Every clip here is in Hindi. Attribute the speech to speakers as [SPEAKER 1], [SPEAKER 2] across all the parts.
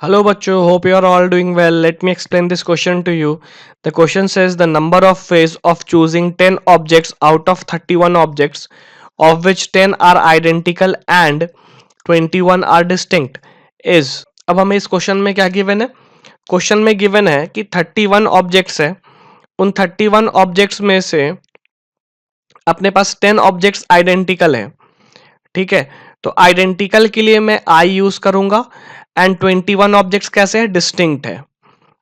[SPEAKER 1] Hello bachcho, hope you are all doing well. Let me explain this question to you. The question says the number of ways of choosing 10 objects out of 31 objects, of which 10 are identical and 21 are distinct is. अब हमें इस क्वेश्चन में क्या गिवन है? क्वेश्चन में गिवन है कि 31 ऑब्जेक्ट्स है, उन 31 ऑब्जेक्ट्स में से अपने पास 10 ऑब्जेक्ट्स आइडेंटिकल है, ठीक है। तो आइडेंटिकल के लिए मैं आई यूज करूंगा एंड 21 ऑब्जेक्ट्स कैसे है, डिस्टिंक्ट है,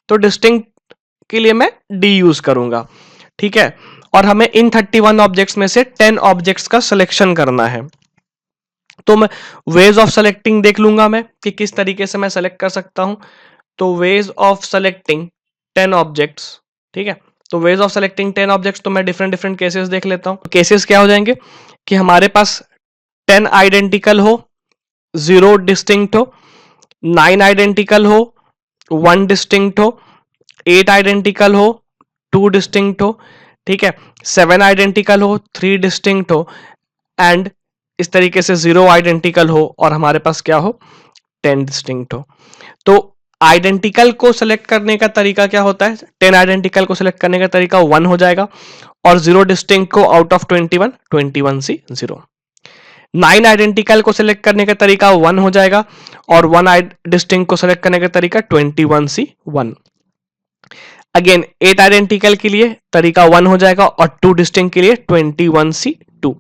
[SPEAKER 1] तो डिस्टिंक्ट के लिए मैं डी यूज करूंगा, ठीक है। और हमें इन 31 ऑब्जेक्ट्स में से 10 ऑब्जेक्ट्स का सिलेक्शन करना है। तो मैं वेज ऑफ सेलेक्टिंग देख लूंगा मैं कि किस तरीके से मैं सेलेक्ट कर सकता हूं। तो वेज ऑफ सेलेक्टिंग 10 ऑब्जेक्ट्स, ठीक है। तो वेज ऑफ सेलेक्टिंग 10 ऑब्जेक्ट्स, तो मैं डिफरेंट डिफरेंट केसेस देख लेता हूं। केसेस क्या हो जाएंगे कि हमारे पास 10 आइडेंटिकल हो, 0 डिस्टिंक्ट हो, 9 आइडेंटिकल हो, 1 डिस्टिंक्ट हो, 8 आइडेंटिकल हो, 2 डिस्टिंक्ट हो, ठीक है, 7 आइडेंटिकल हो, 3 डिस्टिंक्ट हो, एंड इस तरीके से 0 आइडेंटिकल हो और हमारे पास क्या हो, 10 डिस्टिंक्ट हो। तो आइडेंटिकल को सिलेक्ट करने का तरीका क्या होता है? 10 आइडेंटिकल को सिलेक्ट करने का तरीका 1 हो जाएगा और 0 डिस्टिंक्ट को आउट ऑफ 21, 21 सी 0। 9 आइडेंटिकल को सिलेक्ट करने का तरीका 1 हो जाएगा और 1 डिस्टिंक्ट को सिलेक्ट करने का तरीका 21 सी 1। अगेन 8 आइडेंटिकल के लिए तरीका 1 हो जाएगा और 2 डिस्टिंक्ट के लिए 21 सी 2।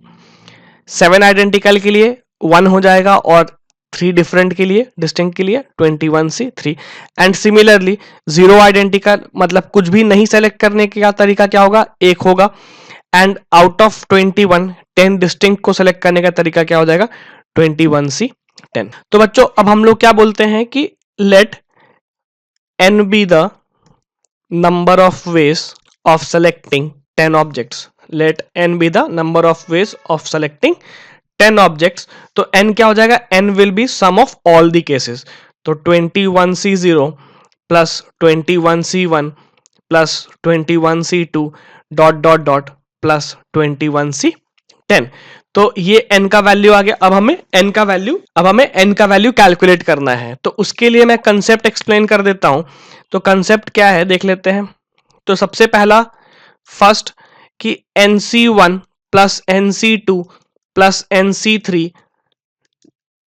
[SPEAKER 1] 7 आइडेंटिकल के लिए 1 हो जाएगा और 3 डिफरेंट के लिए, डिस्टिंक्ट के लिए 21 सी 3। एंड सिमिलरली 0 आइडेंटिकल मतलब कुछ भी नहीं सेलेक्ट करने का तरीका क्या होगा, 1 होगा। एंड आउट ऑफ 21 10 डिस्टिंक्ट को सेलेक्ट करने का तरीका क्या हो जाएगा, 21 सी 10। तो बच्चों अब हम लोग क्या बोलते हैं कि let n be the number of ways of selecting 10 objects. Let n be the number of ways of selecting 10 objects. तो n क्या हो जाएगा, n will be sum of all the cases. तो 21 C 0 plus 21 C 1 plus 21 C 2 dot dot dot plus 21 C 10। तो ये n का वैल्यू आ गया। अब हमें n का वैल्यू कैलकुलेट करना है। तो उसके लिए मैं कंसेप्ट एक्सप्लेन कर देता हूं। तो कंसेप्ट क्या है देख लेते हैं। तो सबसे पहला फर्स्ट कि nc1 plus nc2 plus nc3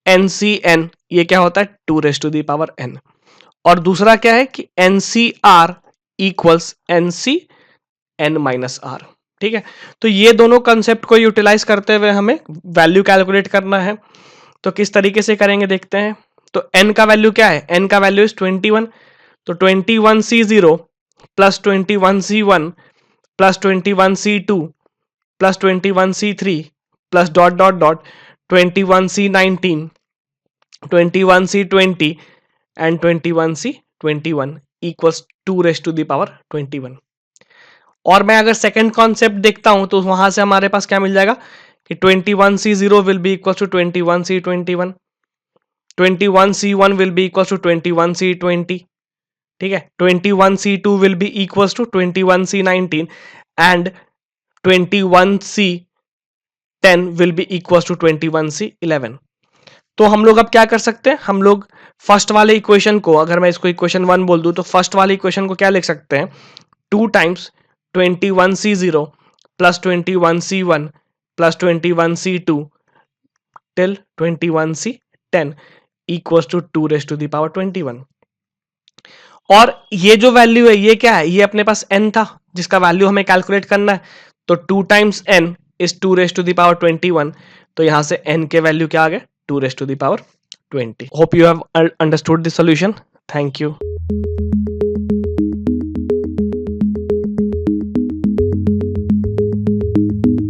[SPEAKER 1] ncn ये क्या होता है, 2 raise to the power n। और दूसरा क्या है कि ncr equals ncn minus r, ठीक है। तो ये दोनों कंसेप्ट को यूटिलाइज करते हुए हमें वैल्यू कैलकुलेट करना है। तो किस तरीके से करेंगे देखते हैं। तो n का वैल्यू क्या है, n का वैल्यू इज 21। तो 21c0 plus 21c1 plus 21c2 plus 21c3 plus dot dot dot 21c19 21c20 and 21c21 equals 2 raise to the power 21। और मैं अगर सेकंड कॉन्सेप्ट देखता हूं तो वहां से हमारे पास क्या मिल जाएगा कि 21c0 will be equal to 21c21, 21c1 will be equal to 21c20, ठीक है, 21c2 will be equal to 21c19 and 21c10 will be equal to 21c11। तो हम लोग अब क्या कर सकते हैं, हम लोग फर्स्ट वाले इक्वेशन को, अगर मैं इसको इक्वेशन 1 बोल दूं तो फर्स्ट वाले इक्वेशन को क्या लिख सकते हैं, 2 times 21c0 plus 21c1 plus 21c2 till 21c10 equals to 2 raise to the power 21। और ये जो वैल्यू है ये क्या है, ये अपने पास n था जिसका वैल्यू हमें कैलकुलेट करना है। तो 2 times n is 2 raise to the power 21। तो यहां से n के वैल्यू क्या आ गए, 2 raise to the power 20। Hope you have understood the solution. Thank you.